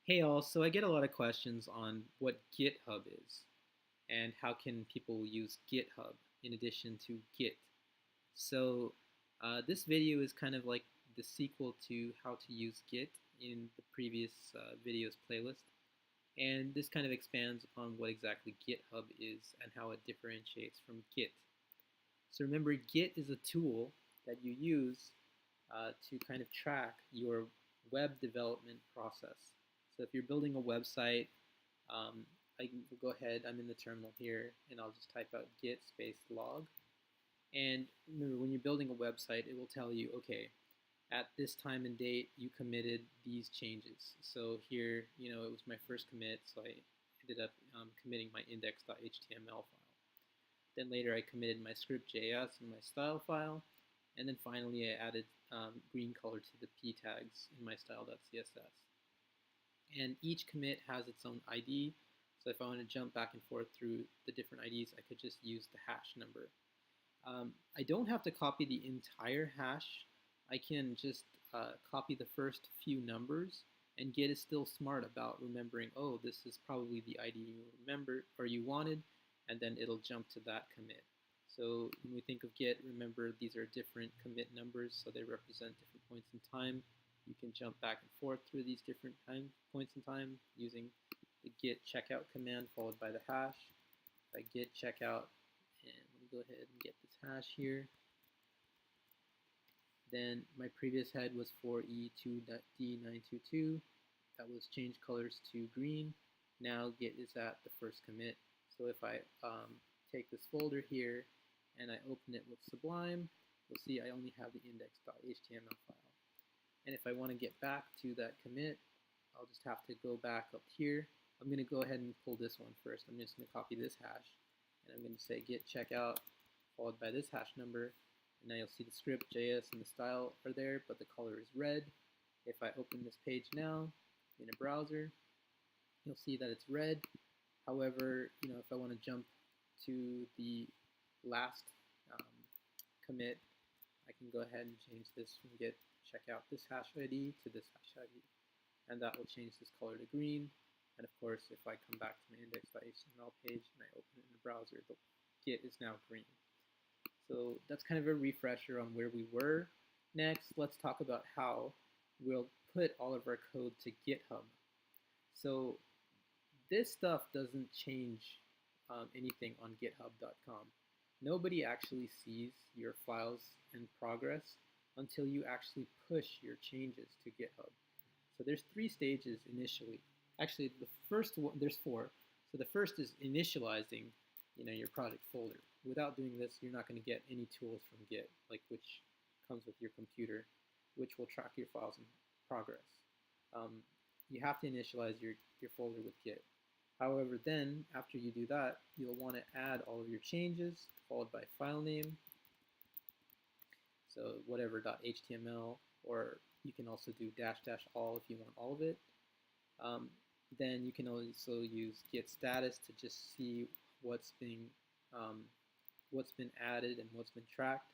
Hey all, so I get a lot of questions on what GitHub is and how can people use GitHub in addition to Git. So this video is kind of like the sequel to how to use Git in the previous videos playlist. And this kind of expands upon what exactly GitHub is and how it differentiates from Git. So remember, Git is a tool that you use to kind of track your web development process. So if you're building a website, I can go ahead, I'm in the terminal here, and I'll just type out git space log. And remember, when you're building a website, it will tell you, okay, at this time and date, you committed these changes. So here, it was my first commit, so I ended up committing my index.html file. Then later I committed my script.js and my style file. And then finally I added green color to the p tags in my style.css. And each commit has its own ID. So if I want to jump back and forth through the different IDs, I could just use the hash number. I don't have to copy the entire hash. I can just copy the first few numbers, and Git is still smart about remembering, oh, this is probably the ID you remember or you wanted, and then it'll jump to that commit. So when we think of Git, remember these are different commit numbers, so they represent different points in time. You can jump back and forth through these different points in time using the git checkout command followed by the hash. If I git checkout, and let me go ahead and get this hash here. Then my previous head was 4e2.d922. That was changed colors to green. Now Git is at the first commit. So if I take this folder here and I open it with Sublime, you'll see I only have the index.html file. And if I want to get back to that commit, I'll just have to go back up here. I'm going to go ahead and pull this one first. I'm just going to copy this hash, and I'm going to say git checkout followed by this hash number. And now you'll see the script, JS, and the style are there, but the color is red. If I open this page now in a browser, you'll see that it's red. However, if I want to jump to the last commit, I can go ahead and change this from git checkout this hash ID to this hash ID. And that will change this color to green. And of course, if I come back to my index.html page and I open it in the browser, the Git is now green. So that's kind of a refresher on where we were. Next, let's talk about how we'll put all of our code to GitHub. So this stuff doesn't change anything on github.com. Nobody actually sees your files in progress until you actually push your changes to GitHub. So there's 3 stages initially. Actually, the first one, there's 4. So the first is initializing, your project folder. Without doing this, you're not going to get any tools from Git, like which comes with your computer, which will track your files in progress. You have to initialize your folder with Git. However, then after you do that, you'll want to add all of your changes, followed by file name. So whatever .html, or you can also do --all if you want all of it. Then you can also use git status to just see what's been added and what's been tracked.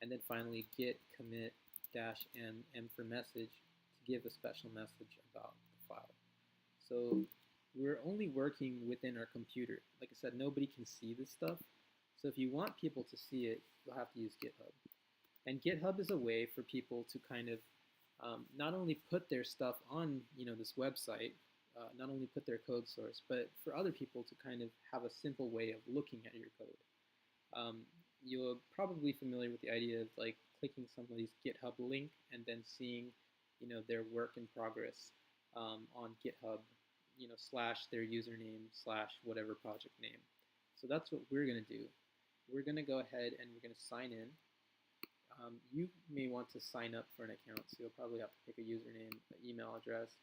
And then finally git commit -m for message to give a special message about the file. So we're only working within our computer. Like I said, nobody can see this stuff. So if you want people to see it, you'll have to use GitHub. And GitHub is a way for people to kind of not only put their stuff on this website, not only put their code source, but for other people to kind of have a simple way of looking at your code. You're probably familiar with the idea of like clicking somebody's GitHub link and then seeing their work in progress on GitHub, / their username / whatever project name. So that's what we're going to do. We're going to go ahead and we're going to sign in. You may want to sign up for an account, so you'll probably have to pick a username, an email address,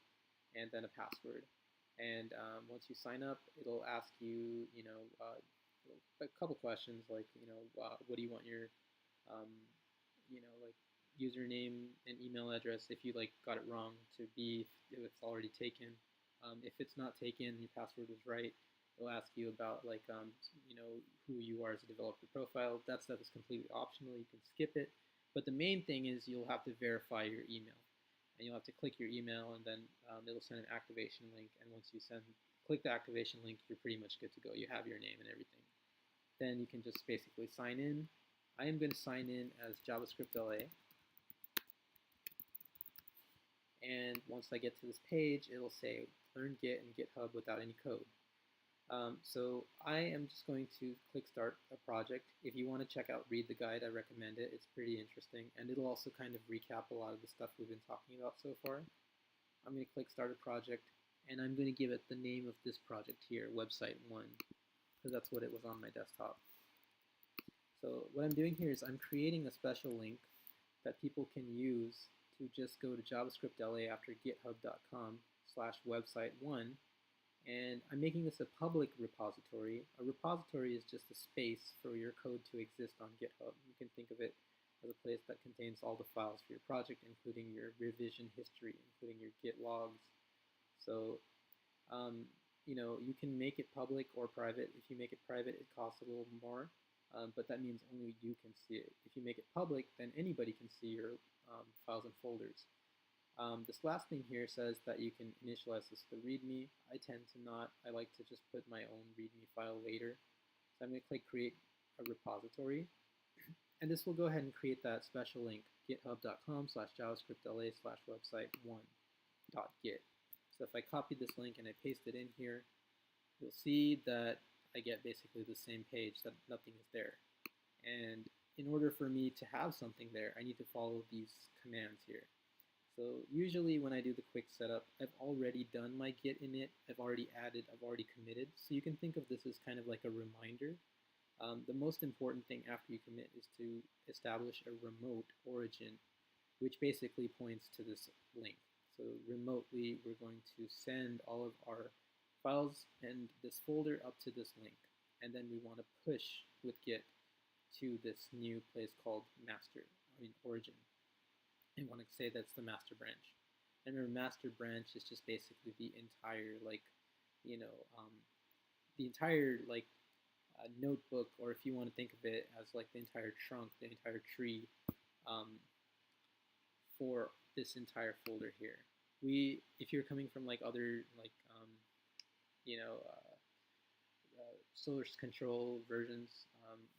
and then a password. And once you sign up, it'll ask you, a couple questions like, what do you want your, like username and email address if you got it wrong to be if it's already taken. If it's not taken, your password was right. It'll ask you about who you are as a developer profile. That stuff is completely optional. You can skip it. But the main thing is you'll have to verify your email. and you'll have to click your email, and then it'll send an activation link. And once you click the activation link, you're pretty much good to go. You have your name and everything. Then you can just basically sign in. I am going to sign in as JavaScript LA. And once I get to this page, it'll say learn Git and GitHub without any code. So I am just going to click start a project. If you want to read the guide, I recommend it. It's pretty interesting, and it'll also kind of recap a lot of the stuff we've been talking about so far. I'm going to click start a project, and I'm going to give it the name of this project here, website 1, because that's what it was on my desktop. So what I'm doing here is I'm creating a special link that people can use to just go to JavaScript LA after github.com/website1, and I'm making this a public repository. A repository is just a space for your code to exist on GitHub. You can think of it as a place that contains all the files for your project, including your revision history, including your Git logs. So, you can make it public or private. If you make it private, it costs a little more, but that means only you can see it. If you make it public, then anybody can see your files and folders. This last thing here says that you can initialize this to README. I tend to not. I like to just put my own README file later. So I'm going to click Create a Repository. And this will go ahead and create that special link, github.com/javascriptla/website1.git. So if I copy this link and I paste it in here, you'll see that I get basically the same page, that nothing is there. And in order for me to have something there, I need to follow these commands here. So usually when I do the quick setup, I've already done my Git init, I've already added, I've already committed. So you can think of this as kind of like a reminder. The most important thing after you commit is to establish a remote origin, which basically points to this link. So remotely, we're going to send all of our files and this folder up to this link. And then we want to push with Git to this new place called origin. I want to say that's the master branch. And remember, master branch is just basically the entire, notebook, or if you want to think of it as like the entire trunk, the entire tree for this entire folder here. If you're coming from like other source control versions,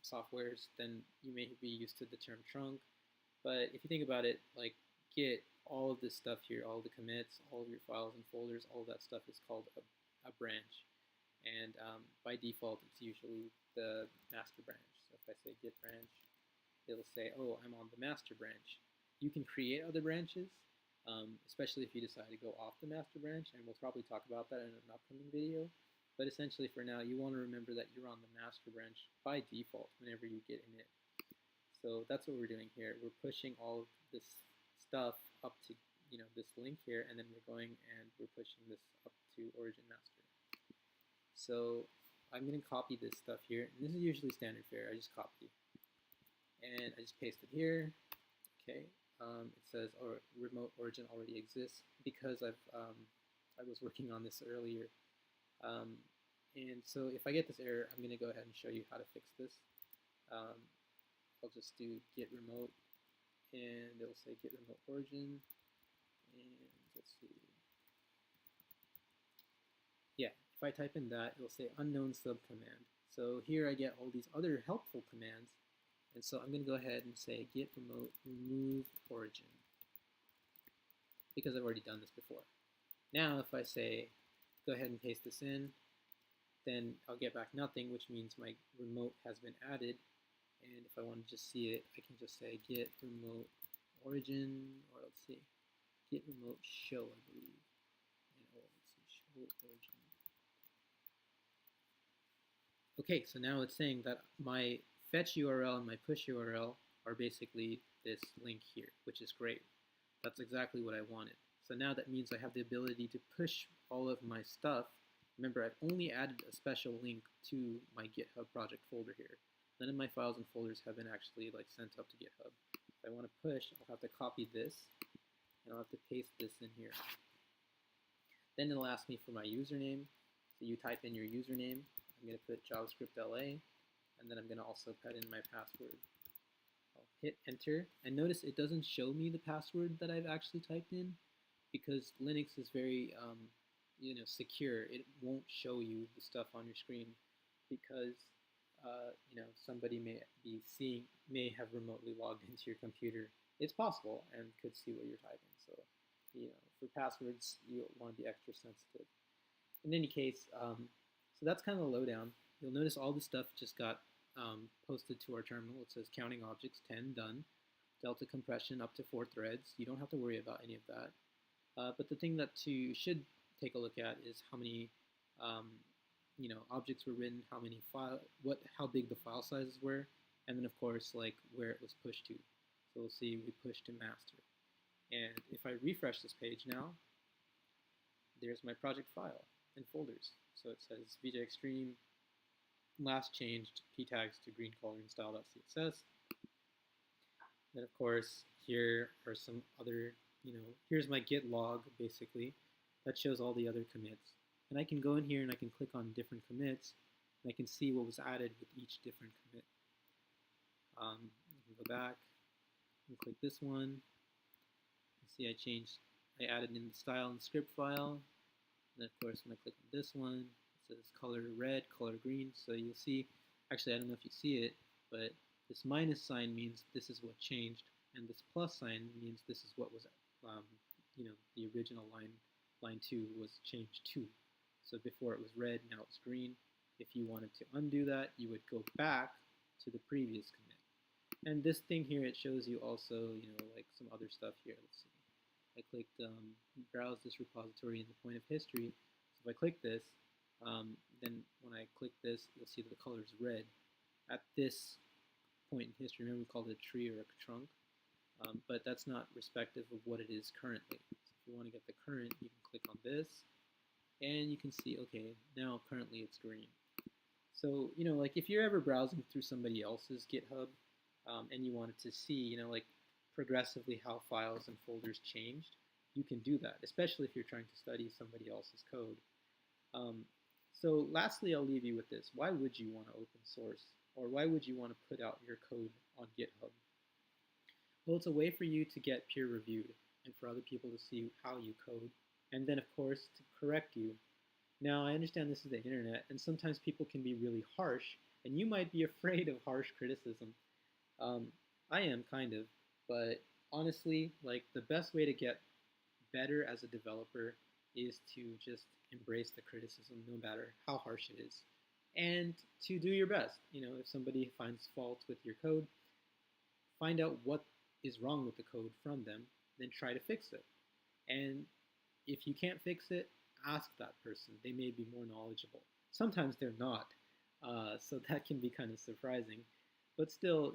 softwares, then you may be used to the term trunk. But if you think about it, like Git, all of this stuff here, all the commits, all of your files and folders, all of that stuff is called a branch. And by default, it's usually the master branch. So if I say git branch, it'll say, oh, I'm on the master branch. You can create other branches, especially if you decide to go off the master branch, and we'll probably talk about that in an upcoming video. But essentially for now, you want to remember that you're on the master branch by default whenever you get init. So that's what we're doing here. We're pushing all of this stuff up to this link here, and then we're going and we're pushing this up to origin master. So I'm going to copy this stuff here. And this is usually standard fare. I just copy. And I just paste it here. Okay. It says remote origin already exists because I was working on this earlier. And so if I get this error, I'm going to go ahead and show you how to fix this. I'll just do git remote, and it'll say git remote origin. And let's see. Yeah, if I type in that, it'll say unknown subcommand. So here I get all these other helpful commands. And so I'm going to go ahead and say git remote remove origin, because I've already done this before. Now if I say go ahead and paste this in, then I'll get back nothing, which means my remote has been added. And if I want to just see it, I can just say git remote origin, or let's see, git remote show, I believe. And let's see, show origin. Okay, so now it's saying that my fetch URL and my push URL are basically this link here, which is great. That's exactly what I wanted. So now that means I have the ability to push all of my stuff. Remember, I've only added a special link to my GitHub project folder here. None of my files and folders have been actually sent up to GitHub. If I want to push, I'll have to copy this, and I'll have to paste this in here. Then it'll ask me for my username. So you type in your username. I'm going to put JavaScript LA, and then I'm going to also put in my password. I'll hit enter, and notice it doesn't show me the password that I've actually typed in. because Linux is very secure. It won't show you the stuff on your screen because somebody may have remotely logged into your computer. It's possible and could see what you're typing. So for passwords, you want to be extra sensitive. In any case, so that's kind of the lowdown. You'll notice all the stuff just got posted to our terminal. It says counting objects 10 done, delta compression up to 4 threads. You don't have to worry about any of that. But the thing that you should take a look at is how many objects were written, how big the file sizes were, and then of course like where it was pushed to. So we'll see we pushed to master. And if I refresh this page now, there's my project file and folders. So it says VJ Extreme, last changed p tags to green coloring style.css. Then of course here are some other, here's my git log basically that shows all the other commits. And I can go in here and I can click on different commits and I can see what was added with each different commit. I can go back and click this one. See, I added in the style and script file. And then of course when I click on this one, it says color red, color green. So you'll see, actually I don't know if you see it, but this minus sign means this is what changed, and this plus sign means this is what was, the original line 2 was changed to. So before it was red, now it's green. If you wanted to undo that, you would go back to the previous commit. And this thing here, it shows you also, like some other stuff here. Let's see. I clicked browse this repository in the point of history. So if I click this, then when I click this, you'll see that the color is red. At this point in history, remember we called it a tree or a trunk, but that's not respective of what it is currently. So if you want to get the current, you can click on this, and you can see, okay, now currently it's green. So, like if you're ever browsing through somebody else's GitHub, and you wanted to see, like progressively how files and folders changed, you can do that, especially if you're trying to study somebody else's code. So lastly, I'll leave you with this. Why would you want to open source? Or why would you want to put out your code on GitHub? Well, it's a way for you to get peer reviewed and for other people to see how you code, and then of course to correct you. Now, I understand this is the internet, and sometimes people can be really harsh, and you might be afraid of harsh criticism. I am kind of, but honestly, like the best way to get better as a developer is to just embrace the criticism no matter how harsh it is, and to do your best. If somebody finds fault with your code, find out what is wrong with the code from them, then try to fix it. And if you can't fix it, ask that person. They may be more knowledgeable. Sometimes they're not, so that can be kind of surprising. But still,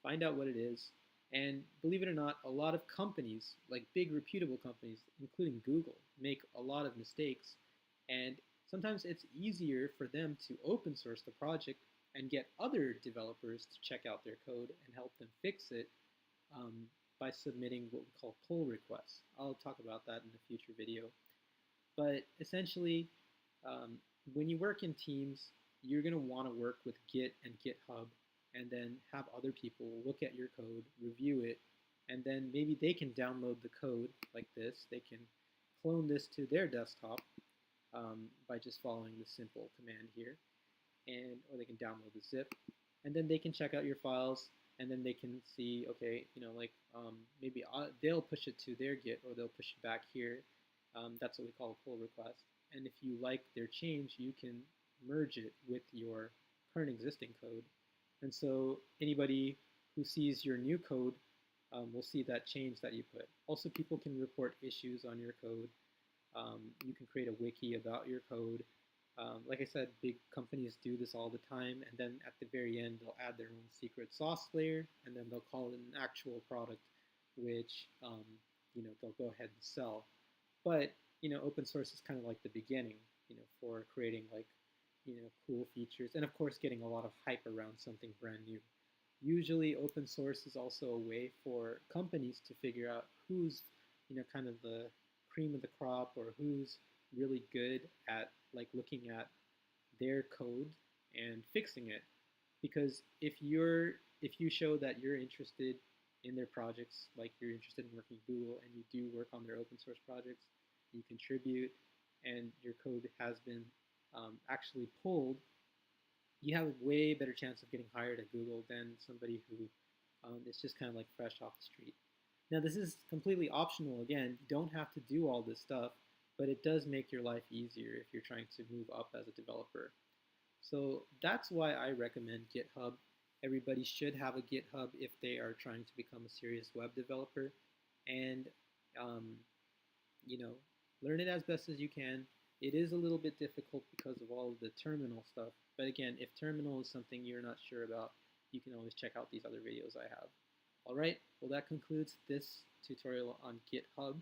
find out what it is. And believe it or not, a lot of companies, like big reputable companies, including Google, make a lot of mistakes. And sometimes it's easier for them to open source the project and get other developers to check out their code and help them fix it by submitting what we call pull requests. I'll talk about that in a future video. But essentially, when you work in teams, you're going to want to work with Git and GitHub, and then have other people look at your code, review it, and then maybe they can download the code like this. They can clone this to their desktop by just following the simple command here, or they can download the zip, and then they can check out your files, and then they can see, okay, maybe they'll push it to their Git, or they'll push it back here. That's what we call a pull request. And if you like their change, you can merge it with your current existing code. And so anybody who sees your new code will see that change that you put. Also, people can report issues on your code. You can create a wiki about your code. Like I said, big companies do this all the time, and then at the very end, they'll add their own secret sauce layer, and then they'll call it an actual product, which they'll go ahead and sell. But open source is kind of like the beginning, for creating cool features, and of course getting a lot of hype around something brand new. Usually open source is also a way for companies to figure out who's kind of the cream of the crop, or who's really good at looking at their code and fixing it. Because if you show that you're interested in their projects, like you're interested in working with Google and you do work on their open source projects, you contribute, and your code has been actually pulled, you have a way better chance of getting hired at Google than somebody who is just kind of like fresh off the street. Now, this is completely optional. Again, you don't have to do all this stuff, but it does make your life easier if you're trying to move up as a developer. So that's why I recommend GitHub. Everybody should have a GitHub if they are trying to become a serious web developer, and um, you know, learn it as best as you can. It is a little bit difficult because of all of the terminal stuff, but again, if terminal is something you're not sure about, you can always check out these other videos I have. All right, well that concludes this tutorial on GitHub.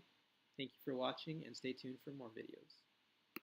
Thank you for watching and stay tuned for more videos.